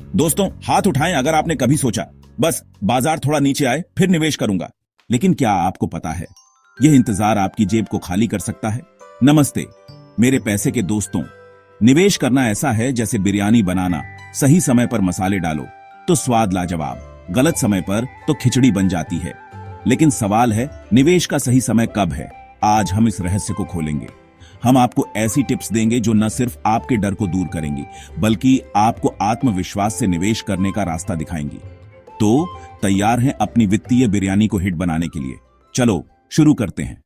दोस्तों, हाथ उठाएं अगर आपने कभी सोचा बस बाजार थोड़ा नीचे आए फिर निवेश करूंगा। लेकिन क्या आपको पता है, यह इंतजार आपकी जेब को खाली कर सकता है। नमस्ते मेरे पैसे के दोस्तों। निवेश करना ऐसा है जैसे बिरयानी बनाना, सही समय पर मसाले डालो तो स्वाद लाजवाब, गलत समय पर तो खिचड़ी बन जाती है। लेकिन सवाल है, निवेश का सही समय कब है? आज हम इस रहस्य को खोलेंगे। हम आपको ऐसी टिप्स देंगे जो न सिर्फ आपके डर को दूर करेंगी, बल्कि आपको आत्मविश्वास से निवेश करने का रास्ता दिखाएंगी। तो तैयार हैं अपनी वित्तीय बिरयानी को हिट बनाने के लिए? चलो शुरू करते हैं।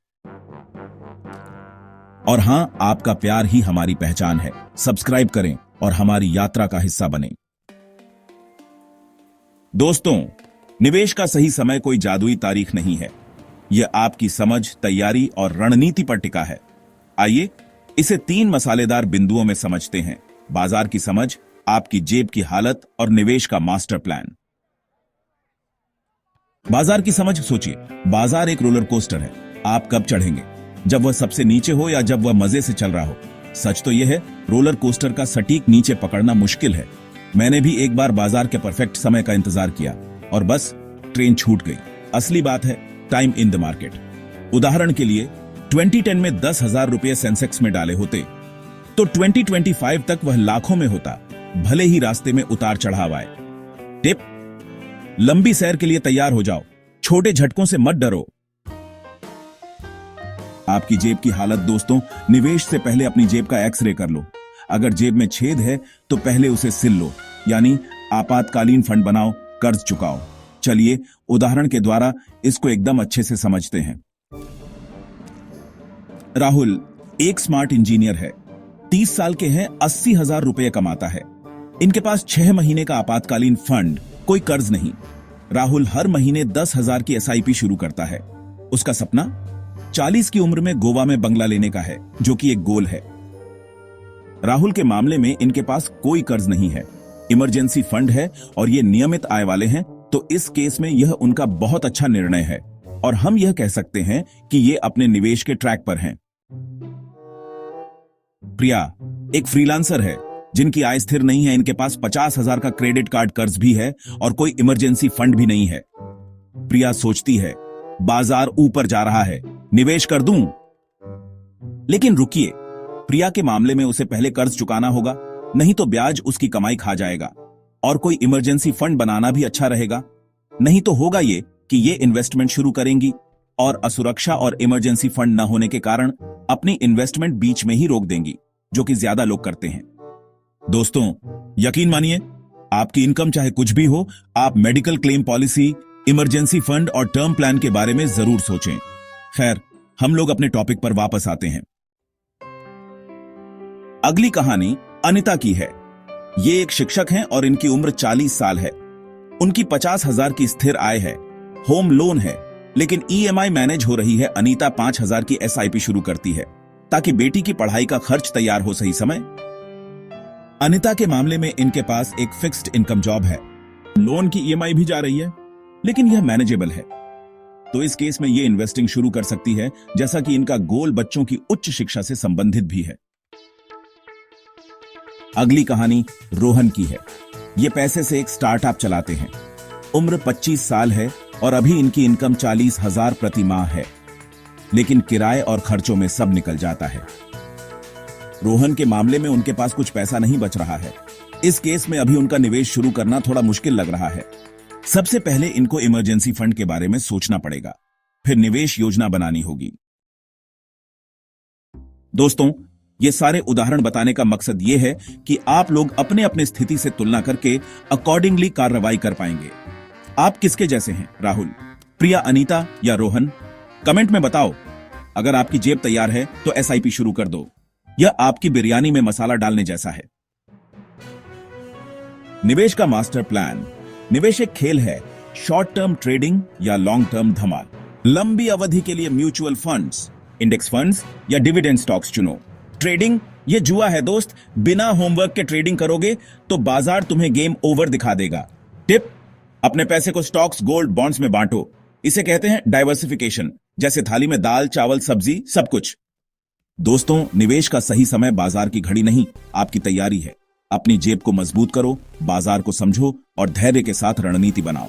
और हां, आपका प्यार ही हमारी पहचान है। सब्सक्राइब करें और हमारी यात्रा का हिस्सा बनें। दोस्तों, निवेश का सही समय कोई जादुई तारीख नहीं है। यह आपकी समझ, तैयारी और रणनीति पर टिका है। आइए इसे 3 मसालेदार बिंदुओं में समझते हैं। बाजार की समझ, आपकी जेब की हालत और निवेश का मास्टर प्लान। बाजार की समझ सोचिए, बाजार एक रोलर कोस्टर है। आप कब चढ़ेंगे? जब वह सबसे नीचे हो या जब वह मजे से चल रहा हो? सच तो यह है, रोलर कोस्टर का सटीक नीचे पकड़ना मुश्किल है। मैंने भी एक बार बाजार के परफेक्ट समय का इंतजार किया और बस ट्रेन छूट गई। असली बात है टाइम इन द मार्केट। उदाहरण के लिए 2010 में 10,000 रुपये सेंसेक्स में डाले होते तो 2025 तक वह लाखों में होता, भले ही रास्ते में उतार चढ़ाव आए। टिप: लंबी सैर के लिए तैयार हो जाओ, छोटे झटकों से मत डरो। आपकी जेब की हालत दोस्तों, निवेश से पहले अपनी जेब का एक्सरे कर लो। अगर जेब में छेद है तो पहले उसे सिल लो, यानी आपातकालीन फंड बनाओ, कर्ज चुकाओ। चलिए उदाहरण के द्वारा इसको एकदम अच्छे से समझते हैं। राहुल एक स्मार्ट इंजीनियर है, 30 साल के हैं, 80,000 रुपये कमाता है। इनके पास 6 महीने का आपातकालीन फंड, कोई कर्ज नहीं। राहुल हर महीने 10,000 की एसआईपी शुरू करता है। उसका सपना 40 की उम्र में गोवा में बंगला लेने का है, जो कि एक गोल है। राहुल के मामले में इनके पास कोई कर्ज नहीं है, इमरजेंसी फंड है और ये नियमित आय वाले हैं, तो इस केस में यह उनका बहुत अच्छा निर्णय है और हम यह कह सकते हैं कि ये अपने निवेश के ट्रैक पर हैं। प्रिया एक फ्रीलांसर है, जिनकी आय स्थिर नहीं है। इनके पास 50,000 का क्रेडिट कार्ड कर्ज भी है और कोई इमरजेंसी फंड भी नहीं है। प्रिया सोचती है, बाजार ऊपर जा रहा है, निवेश कर दूं। लेकिन रुकिए, प्रिया के मामले में उसे पहले कर्ज चुकाना होगा, नहीं तो ब्याज उसकी कमाई खा जाएगा। और कोई इमरजेंसी फंड बनाना भी अच्छा रहेगा, नहीं तो होगा ये कि ये इन्वेस्टमेंट शुरू करेंगी और असुरक्षा और इमरजेंसी फंड न होने के कारण अपनी इन्वेस्टमेंट बीच में ही रोक देंगी, जो कि ज्यादा लोग करते हैं। दोस्तों, यकीन मानिए, आपकी इनकम चाहे कुछ भी हो, आप medical claim policy, emergency fund और टर्म प्लान के बारे में जरूर सोचें। खैर, हम लोग अपने टॉपिक पर वापस आते हैं। अगली कहानी अनिता की है। ये एक शिक्षक हैं और इनकी उम्र 40 साल है। उनकी 50,000 की स्थिर आय है, होम लोन है, लेकिन ईएमआई मैनेज हो रही है। अनीता 5,000 की एसआईपी शुरू करती है ताकि बेटी की पढ़ाई का खर्च तैयार हो सही समय। अनिता के मामले में इनके पास एक फिक्स्ड इनकम जॉब है, लोन की ईएमआई भी जा रही है, लेकिन यह मैनेजेबल है। तो इस केस में ये इन्वेस्टिंग शुरू कर सकती है, जैसा कि इनका गोल बच्चों की उच्च शिक्षा से संबंधित भी है। अगली कहानी रोहन की है। ये पैसे से एक स्टार्टअप चलाते हैं। उम्र 25 साल है और अभी इनकी इनकम 40,000 प्रति माह है, लेकिन किराए और खर्चों में सब निकल जाता है। रोहन के मामले में उनके पास कुछ पैसा नहीं बच रहा है। इस केस में अभी उनका निवेश शुरू करना थोड़ा मुश्किल लग रहा है। सबसे पहले इनको इमरजेंसी फंड के बारे में सोचना पड़ेगा, फिर निवेश योजना बनानी होगी। दोस्तों, ये सारे उदाहरण बताने का मकसद ये है कि आप लोग अपने अपने स्थिति से तुलना करके अकॉर्डिंगली कार्रवाई कर पाएंगे। आप किसके जैसे हैं, राहुल, प्रिया, अनीता या रोहन? कमेंट में बताओ। अगर आपकी जेब तैयार है तो एसआईपी शुरू कर दो। यह आपकी बिरयानी में मसाला डालने जैसा है। निवेश का मास्टर प्लान। निवेश एक खेल है, शॉर्ट टर्म ट्रेडिंग या लॉन्ग टर्म धमाल। लंबी अवधि के लिए म्यूचुअल फंड्स, इंडेक्स फंड्स या डिविडेंड स्टॉक्स चुनो। ट्रेडिंग ये जुआ है दोस्त, बिना होमवर्क के ट्रेडिंग करोगे तो बाजार तुम्हें गेम ओवर दिखा देगा। टिप: अपने पैसे को स्टॉक्स, गोल्ड, बॉन्ड्स में बांटो। इसे कहते हैं डाइवर्सिफिकेशन, जैसे थाली में दाल, चावल, सब्जी, सब कुछ। दोस्तों, निवेश का सही समय बाजार की घड़ी नहीं, आपकी तैयारी है। अपनी जेब को मजबूत करो, बाजार को समझो और धैर्य के साथ रणनीति बनाओ।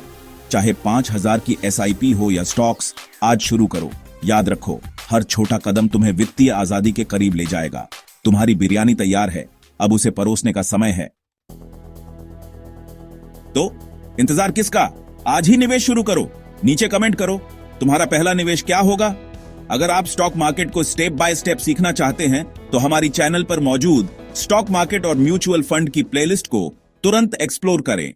चाहे 5,000 की SIP हो या स्टॉक्स, आज शुरू करो। याद रखो, हर छोटा कदम तुम्हें वित्तीय आजादी के करीब ले जाएगा। तुम्हारी बिरयानी तैयार है, अब उसे परोसने का समय है। तो इंतजार किसका? आज ही निवेश शुरू करो। नीचे कमेंट करो, तुम्हारा पहला निवेश क्या होगा? अगर आप स्टॉक मार्केट को स्टेप बाय स्टेप सीखना चाहते हैं तो हमारी चैनल पर मौजूद स्टॉक मार्केट और म्यूचुअल फंड की प्लेलिस्ट को तुरंत एक्सप्लोर करें।